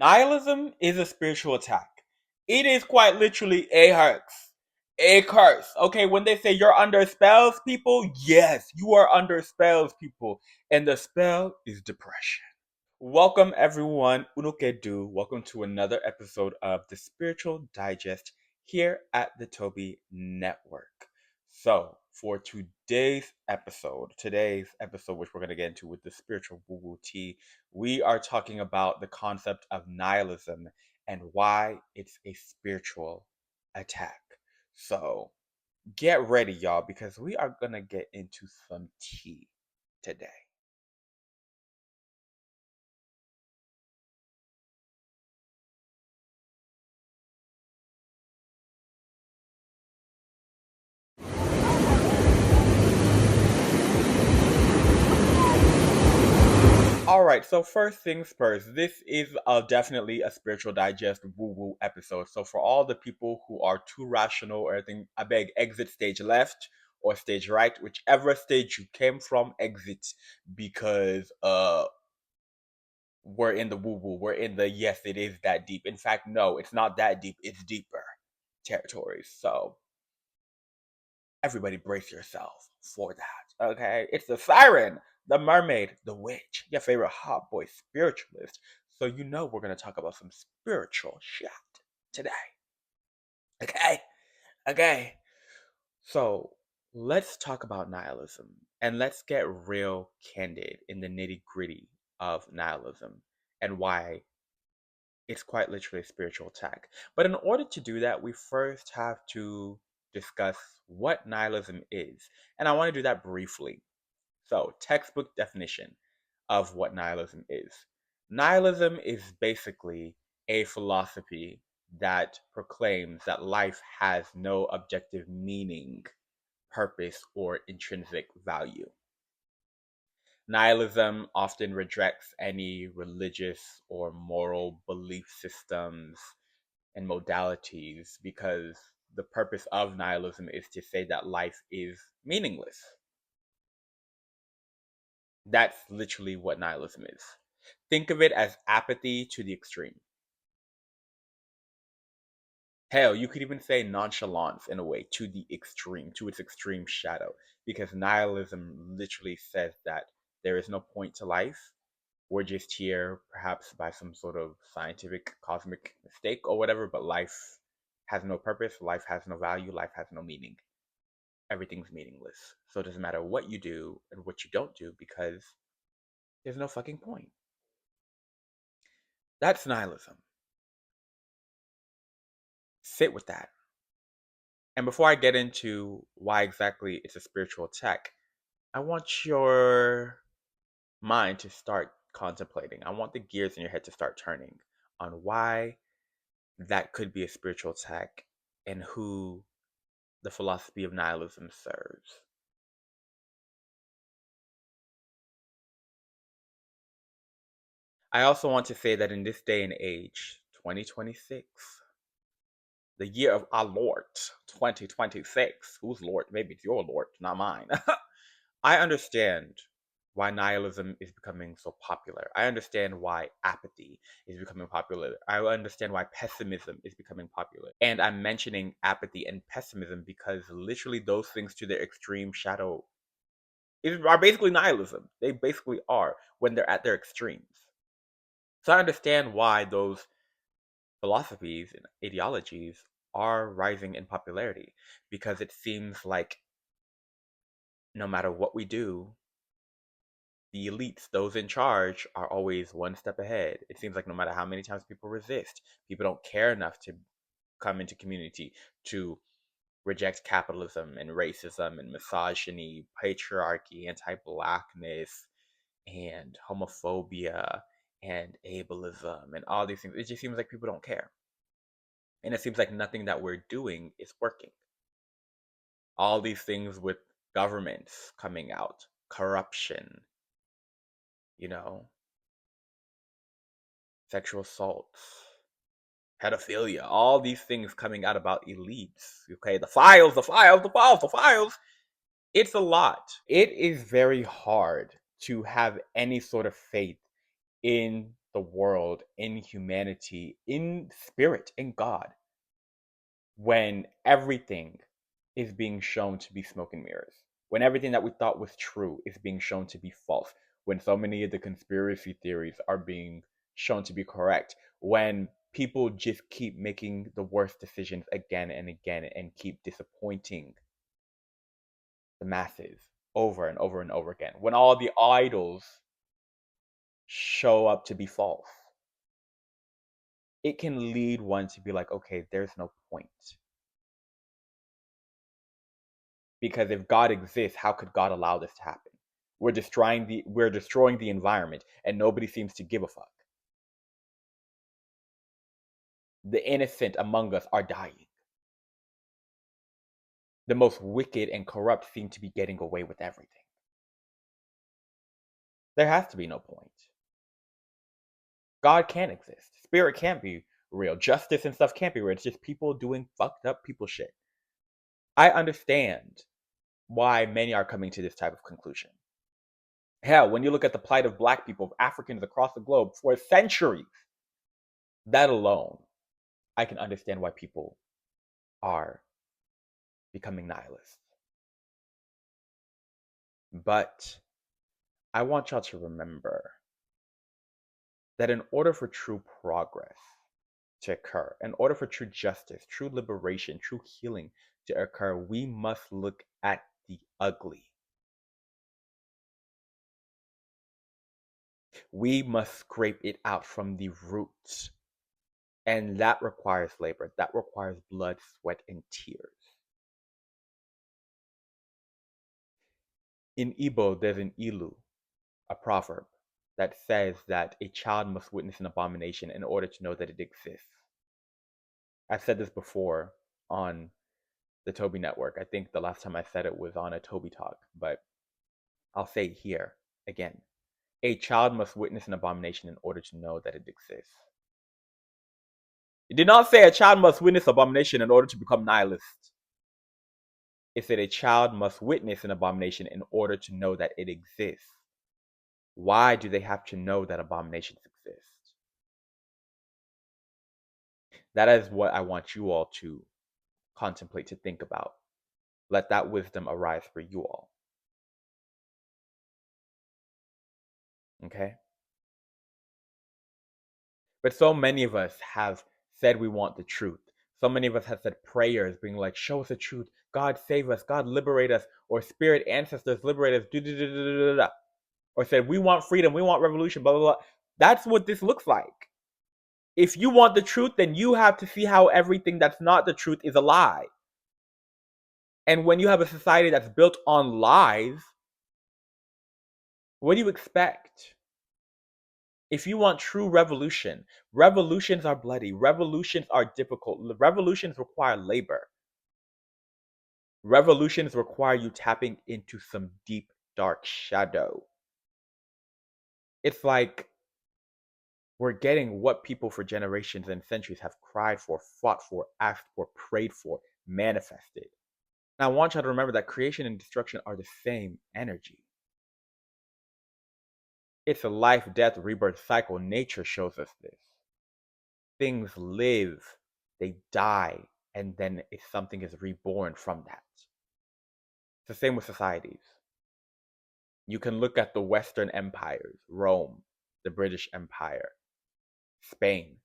Nihilism is a spiritual attack. It is quite literally a hoax. A curse. Okay, when they say you're under spells, people, yes, you are under spells, people. And the spell is depression. Welcome everyone, Unukedu. Welcome to another episode of the Spiritual Digest here at the Toby Network. So, for today's episode, which we're going to get into with the spiritual woo woo tea, we are talking about the concept of nihilism and why it's a spiritual attack. So, get ready, y'all, because we are going to get into some tea today. All right, so first things first, this is definitely a spiritual digest woo woo episode. So for all the people who are too rational or anything, I beg exit stage left or stage right, whichever stage you came from, exit because we're in the woo woo, we're in the yes, it is that deep. In fact, no, it's not that deep, it's deeper territories. So everybody brace yourself for that. Okay, it's the siren, the mermaid, the witch, your favorite hot boy spiritualist. So you know we're gonna talk about some spiritual shit today. Okay, okay. So let's talk about nihilism and let's get real candid in the nitty gritty of nihilism and why it's quite literally a spiritual attack. But in order to do that, we first have to discuss what nihilism is. And I want to do that briefly. So, textbook definition of what nihilism is. Nihilism is basically a philosophy that proclaims that life has no objective meaning, purpose, or intrinsic value. Nihilism often rejects any religious or moral belief systems and modalities because the purpose of nihilism is to say that life is meaningless. That's literally what nihilism is. Think of it as apathy to the extreme. Hell, you could even say nonchalance in a way to the extreme, to its extreme shadow, because nihilism literally says that there is no point to life. We're just here, perhaps by some sort of scientific cosmic mistake or whatever, but life has no purpose, life has no value, life has no meaning. Everything's meaningless. So it doesn't matter what you do and what you don't do because there's no fucking point. That's nihilism. Sit with that. And before I get into why exactly it's a spiritual attack, I want your mind to start contemplating. I want the gears in your head to start turning on why that could be a spiritual attack and who the philosophy of nihilism serves. I also want to say that in this day and age, 2026, the year of our Lord, 2026, who's Lord? Maybe it's your Lord, not mine. I understand why nihilism is becoming so popular. I understand why apathy is becoming popular. I understand why pessimism is becoming popular. And I'm mentioning apathy and pessimism because literally those things to their extreme shadow are basically nihilism. They basically are when they're at their extremes. So I understand why those philosophies and ideologies are rising in popularity because it seems like no matter what we do, the elites, those in charge, are always one step ahead. It seems like no matter how many times people resist, people don't care enough to come into community to reject capitalism and racism and misogyny, patriarchy, anti-blackness, and homophobia and ableism and all these things. It just seems like people don't care. And it seems like nothing that we're doing is working. All these things with governments coming out, corruption, you know, sexual assaults, pedophilia, all these things coming out about elites. Okay, the files, the files, the files, the files. It's a lot. It is very hard to have any sort of faith in the world, in humanity, in spirit, in God, when everything is being shown to be smoke and mirrors, when everything that we thought was true is being shown to be false, when so many of the conspiracy theories are being shown to be correct, when people just keep making the worst decisions again and again and keep disappointing the masses over and over and over again, when all the idols show up to be false, it can lead one to be like, okay, there's no point. Because if God exists, how could God allow this to happen? We're destroying the environment and nobody seems to give a fuck. The innocent among us are dying. The most wicked and corrupt seem to be getting away with everything. There has to be no point. God can't exist. Spirit can't be real. Justice and stuff can't be real. It's just people doing fucked up people shit. I understand why many are coming to this type of conclusion. Hell, when you look at the plight of black people, of Africans across the globe for centuries, that alone, I can understand why people are becoming nihilists. But I want y'all to remember that in order for true progress to occur, in order for true justice, true liberation, true healing to occur, we must look at the ugly. We must scrape it out from the roots. And that requires labor. That requires blood, sweat, and tears. In Igbo, there's an ilu, a proverb, that says that a child must witness an abomination in order to know that it exists. I've said this before on the Toby Network. I think the last time I said it was on a Toby Talk, but I'll say it here again. A child must witness an abomination in order to know that it exists. It did not say a child must witness abomination in order to become nihilist. It said a child must witness an abomination in order to know that it exists. Why do they have to know that abominations exist? That is what I want you all to contemplate, to think about. Let that wisdom arise for you all. Okay? But so many of us have said we want the truth. So many of us have said prayers being like, show us the truth. God save us. God liberate us. Or spirit ancestors liberate us. Or said, we want freedom. We want revolution. Blah, blah, blah. That's what this looks like. If you want the truth, then you have to see how everything that's not the truth is a lie. And when you have a society that's built on lies, what do you expect? If you want true revolution, revolutions are bloody. Revolutions are difficult. Revolutions require labor. Revolutions require you tapping into some deep, dark shadow. It's like we're getting what people for generations and centuries have cried for, fought for, asked for, prayed for, manifested. And I want you to remember that creation and destruction are the same energy. It's a life, death, rebirth cycle. Nature shows us this. Things live, they die, and then something is reborn from that. It's the same with societies. You can look at the Western empires, Rome, the British Empire, Spain.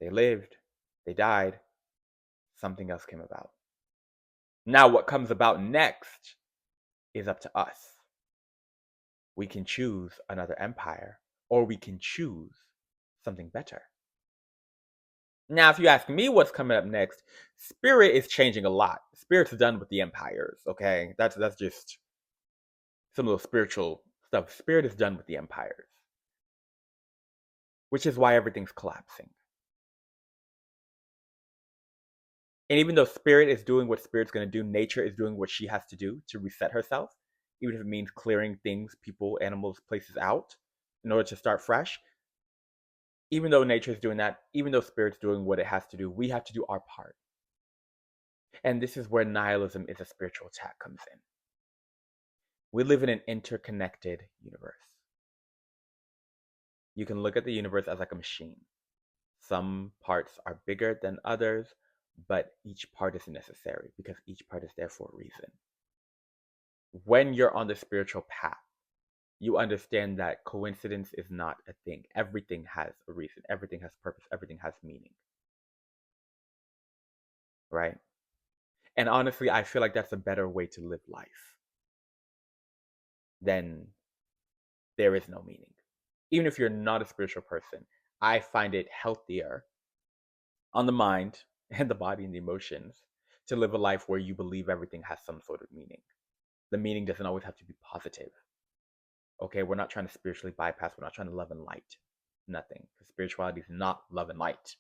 They lived, they died, something else came about. Now, what comes about next is up to us. We can choose another empire, or we can choose something better. Now, if you ask me what's coming up next, Spirit is changing a lot. Spirit's done with the empires, okay? That's just some of the spiritual stuff. Spirit is done with the empires, which is why everything's collapsing. And even though Spirit is doing what Spirit's going to do, nature is doing what she has to do to reset herself, even if it means clearing things, people, animals, places out in order to start fresh. Even though nature is doing that, even though Spirit's doing what it has to do, we have to do our part. And this is where nihilism is a spiritual attack comes in. We live in an interconnected universe. You can look at the universe as like a machine. Some parts are bigger than others, but each part is necessary because each part is there for a reason. When you're on the spiritual path, you understand that coincidence is not a thing. Everything has a reason, everything has purpose, everything has meaning, right? And honestly, I feel like that's a better way to live life than there is no meaning. Even if you're not a spiritual person, I find it healthier on the mind and the body and the emotions to live a life where you believe everything has some sort of meaning. The meaning doesn't always have to be positive. Okay, we're not trying to spiritually bypass, we're not trying to love and light. Nothing. Because spirituality is not love and light.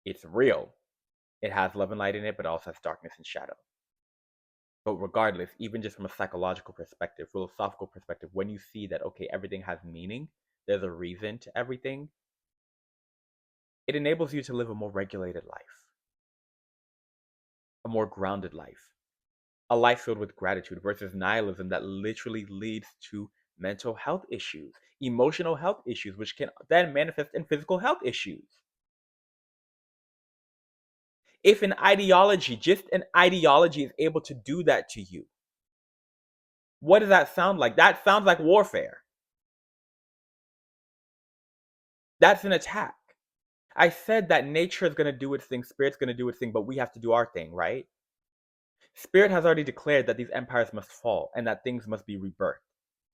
It's real. It has love and light in it, but it also has darkness and shadow. But regardless, even just from a psychological perspective, philosophical perspective, when you see that, okay, everything has meaning, there's a reason to everything, it enables you to live a more regulated life, a more grounded life, a life filled with gratitude versus nihilism that literally leads to mental health issues, emotional health issues, which can then manifest in physical health issues. If an ideology, just an ideology, is able to do that to you, what does that sound like? That sounds like warfare. That's an attack. I said that nature is going to do its thing, spirit's going to do its thing, but we have to do our thing, right? Spirit has already declared that these empires must fall and that things must be rebirthed.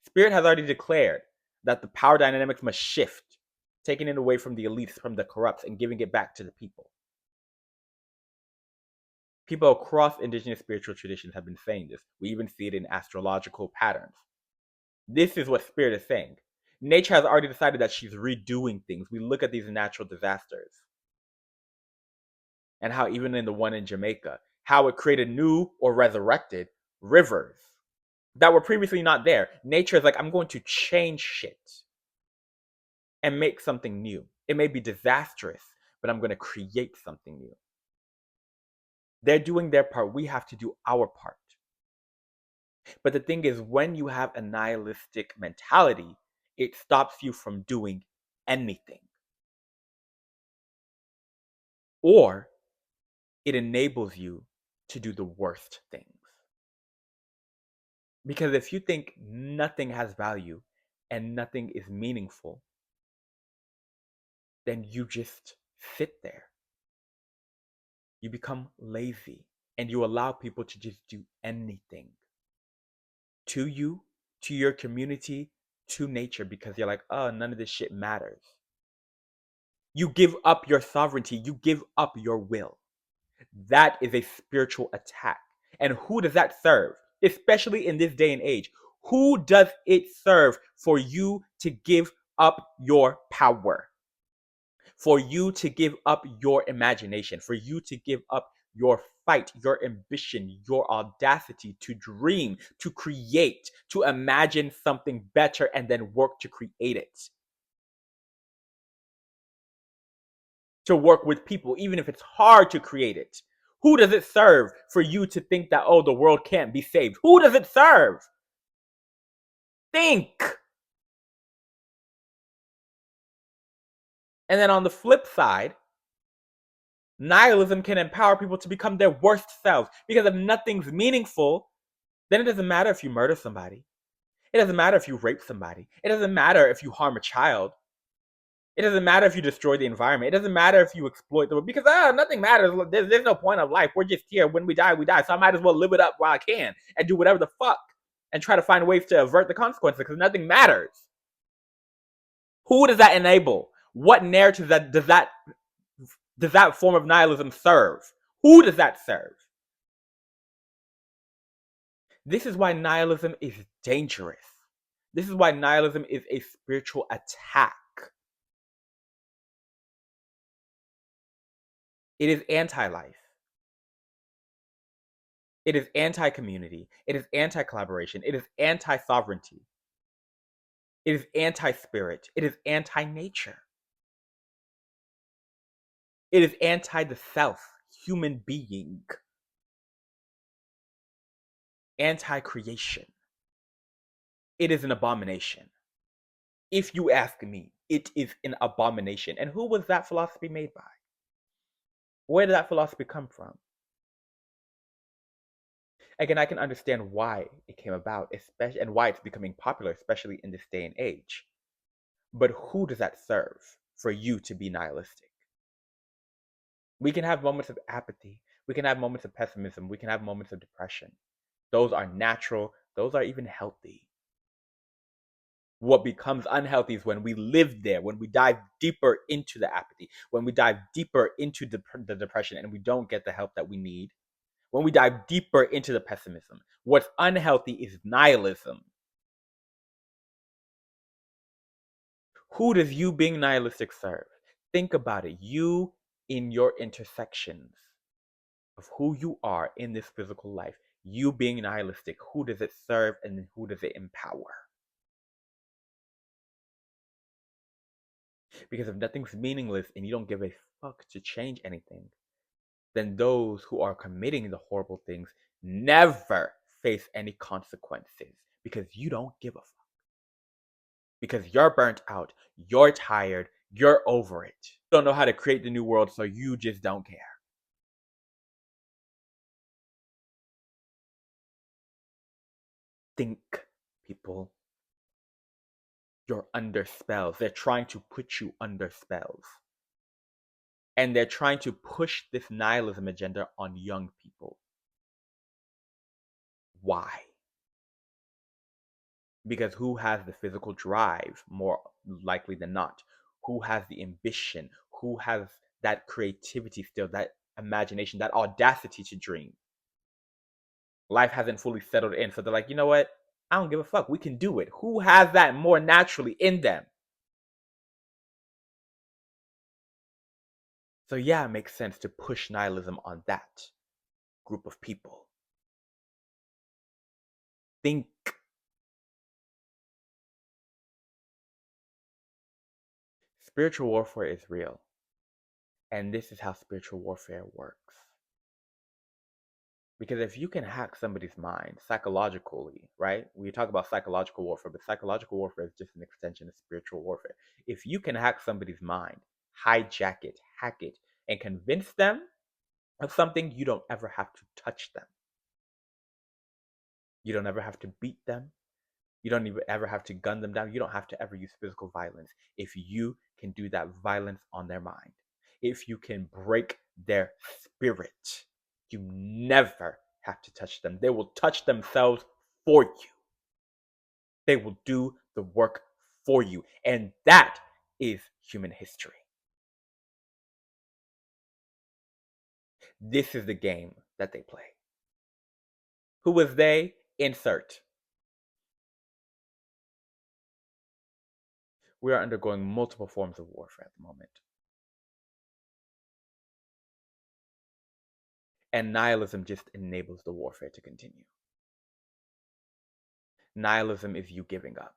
Spirit has already declared that the power dynamics must shift, taking it away from the elites, from the corrupts, and giving it back to the people. People across indigenous spiritual traditions have been saying this. We even see it in astrological patterns. This is what Spirit is saying. Nature has already decided that she's redoing things. We look at these natural disasters and how even in the one in Jamaica, how it created new or resurrected rivers that were previously not there. Nature is like, I'm going to change shit and make something new. It may be disastrous, but I'm going to create something new. They're doing their part. We have to do our part. But the thing is, when you have a nihilistic mentality, it stops you from doing anything. Or it enables you to do the worst things. Because if you think nothing has value and nothing is meaningful, then you just sit there. You become lazy and you allow people to just do anything to you, to your community, to nature, because you're like, oh, none of this shit matters. You give up your sovereignty, you give up your will. That is a spiritual attack. And who does that serve? Especially in this day and age. Who does it serve for you to give up your power? For you to give up your imagination, for you to give up your fight, your ambition, your audacity to dream, to create, to imagine something better and then work to create it. To work with people, even if it's hard to create it. Who does it serve for you to think that, oh, the world can't be saved? Who does it serve? Think. And then on the flip side, nihilism can empower people to become their worst selves. Because if nothing's meaningful, then it doesn't matter if you murder somebody. It doesn't matter if you rape somebody. It doesn't matter if you harm a child. It doesn't matter if you destroy the environment. It doesn't matter if you exploit the world. Because nothing matters. There's no point of life. We're just here. When we die, we die. So I might as well live it up while I can and do whatever the fuck and try to find ways to avert the consequences because nothing matters. Who does that enable? What narrative does that form of nihilism serve? Who does that serve? This is why nihilism is dangerous. This is why nihilism is a spiritual attack. It is anti-life. It is anti-community. It is anti-collaboration. It is anti-sovereignty. It is anti-spirit. It is anti-nature. It is anti the self, human being. Anti-creation. It is an abomination. If you ask me, it is an abomination. And who was that philosophy made by? Where did that philosophy come from? Again, I can understand why it came about, especially and why it's becoming popular, especially in this day and age. But who does that serve for you to be nihilistic? We can have moments of apathy. We can have moments of pessimism. We can have moments of depression. Those are natural. Those are even healthy. What becomes unhealthy is when we live there, when we dive deeper into the apathy, when we dive deeper into the depression and we don't get the help that we need, when we dive deeper into the pessimism. What's unhealthy is nihilism. Who does you being nihilistic serve? Think about it. You in your intersections of who you are in this physical life, you being nihilistic, who does it serve and who does it empower? Because if nothing's meaningless and you don't give a fuck to change anything, then those who are committing the horrible things never face any consequences because you don't give a fuck. Because you're burnt out, you're tired, you're over it. You don't know how to create the new world, so you just don't care. Think, people. You're under spells. They're trying to put you under spells. And they're trying to push this nihilism agenda on young people. Why? Because who has the physical drive, more likely than not? Who has the ambition? Who has that creativity still, that imagination, that audacity to dream? Life hasn't fully settled in, so they're like, you know what? I don't give a fuck. We can do it. Who has that more naturally in them? So yeah, it makes sense to push nihilism on that group of people. Think. Spiritual warfare is real. And this is how spiritual warfare works. Because if you can hack somebody's mind psychologically, right? We talk about psychological warfare, but psychological warfare is just an extension of spiritual warfare. If you can hack somebody's mind, hijack it, hack it, and convince them of something, you don't ever have to touch them. You don't ever have to beat them. You don't even ever have to gun them down. You don't have to ever use physical violence if you can do that violence on their mind. If you can break their spirit, you never have to touch them. They will touch themselves for you. They will do the work for you. And that is human history. This is the game that they play. Who was they? Insert. We are undergoing multiple forms of warfare at the moment. And nihilism just enables the warfare to continue. Nihilism is you giving up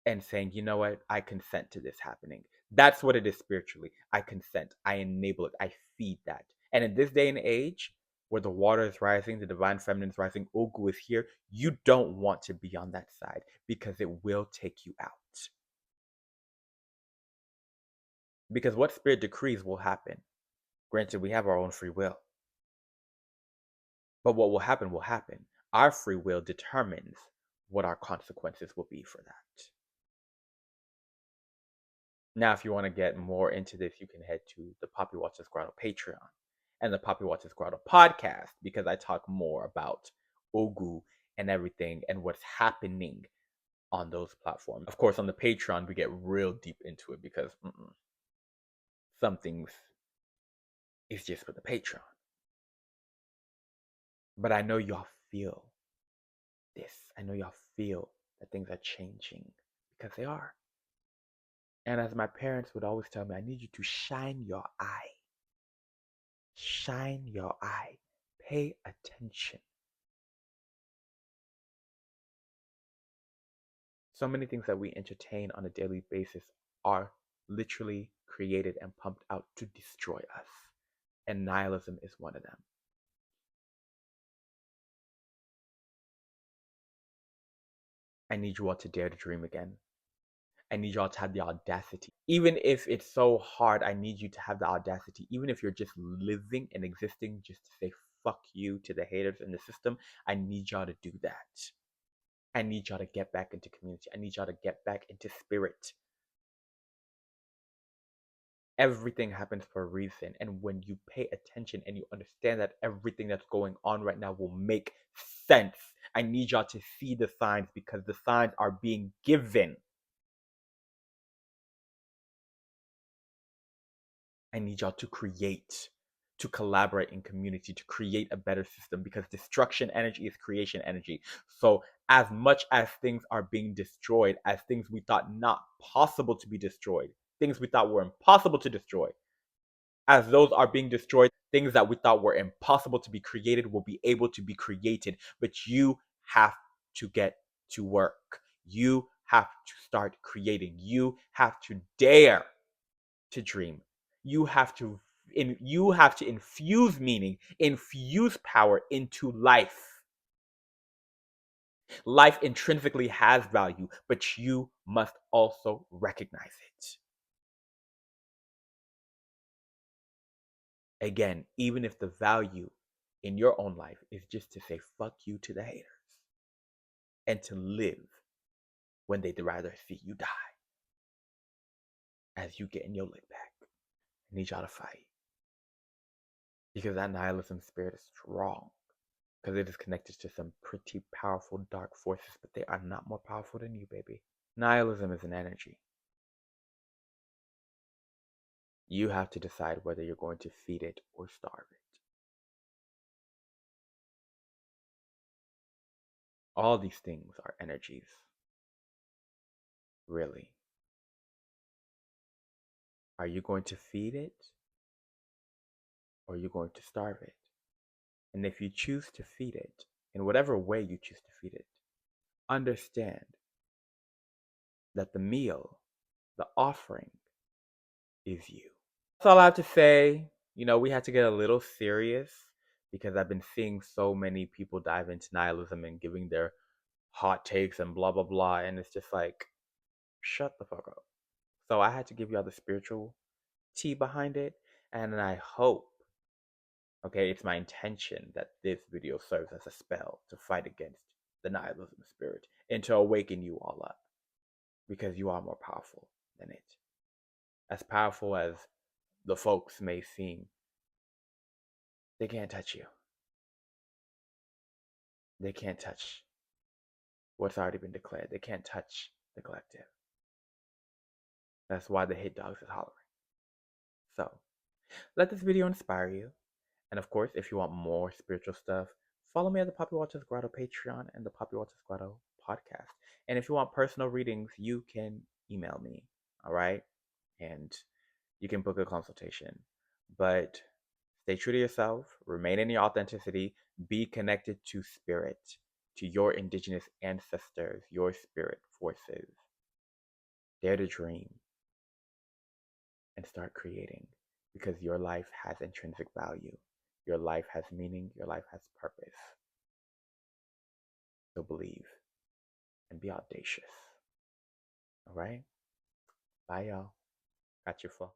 and saying, you know what, I consent to this happening. That's what it is spiritually. I consent. I enable it. I feed that. And in this day and age, where the water is rising, the divine feminine is rising, Ogu is here, you don't want to be on that side because it will take you out. Because what spirit decrees will happen. Granted, we have our own free will. But what will happen will happen. Our free will determines what our consequences will be for that. Now, if you want to get more into this, you can head to the Poppy Watches Grotto Patreon and the Poppy Watches Grotto podcast because I talk more about Ogu and everything and what's happening on those platforms. Of course, on the Patreon, we get real deep into it because some things is just for the Patreon. But I know y'all feel this. I know y'all feel that things are changing because they are. And as my parents would always tell me, I need you to shine your eye. Shine your eye. Pay attention. So many things that we entertain on a daily basis are literally created and pumped out to destroy us. And nihilism is one of them. . I need you all to dare to dream again. I need y'all to have the audacity. Even if it's so hard, I need you to have the audacity. Even if you're just living and existing just to say fuck you to the haters in the system, I need y'all to do that. I need y'all to get back into community. I need y'all to get back into spirit. Everything happens for a reason. And when you pay attention and you understand that everything that's going on right now will make sense, I need y'all to see the signs because the signs are being given. I need y'all to create, to collaborate in community, to create a better system because destruction energy is creation energy. So, as much as things are being destroyed, as things we thought not possible to be destroyed, things we thought were impossible to destroy, as those are being destroyed, things that we thought were impossible to be created will be able to be created. But you have to get to work. You have to start creating. You have to dare to dream. You have to infuse meaning, infuse power into life. Life intrinsically has value, but you must also recognize it. Again, even if the value in your own life is just to say fuck you to the haters and to live when they'd rather see you die as you get in your lick back. I need y'all to fight because that nihilism spirit is strong because it is connected to some pretty powerful dark forces, but they are not more powerful than you, baby. Nihilism is an energy. You have to decide whether you're going to feed it or starve it. All these things are energies. Really. Are you going to feed it or are you going to starve it? And if you choose to feed it, in whatever way you choose to feed it, understand that the meal, the offering, is you. That's all I have to say. We had to get a little serious because I've been seeing so many people dive into nihilism and giving their hot takes and blah, blah, blah. And it's just like, shut the fuck up. So I had to give you all the spiritual tea behind it. And I hope, okay, it's my intention that this video serves as a spell to fight against the nihilism spirit and to awaken you all up because you are more powerful than it. As powerful as the folks may seem, they can't touch you. They can't touch what's already been declared. They can't touch the collective. That's why the hit dogs is hollering. So, let this video inspire you. And of course, if you want more spiritual stuff, follow me at the Poppy Watchers Grotto Patreon and the Poppy Watchers Grotto podcast. And if you want personal readings, you can email me. All right? And you can book a consultation. But stay true to yourself, remain in your authenticity, be connected to spirit, to your indigenous ancestors, your spirit forces. Dare to dream and start creating because your life has intrinsic value. Your life has meaning. Your life has purpose. So believe and be audacious. All right? Bye, y'all. Got your flow.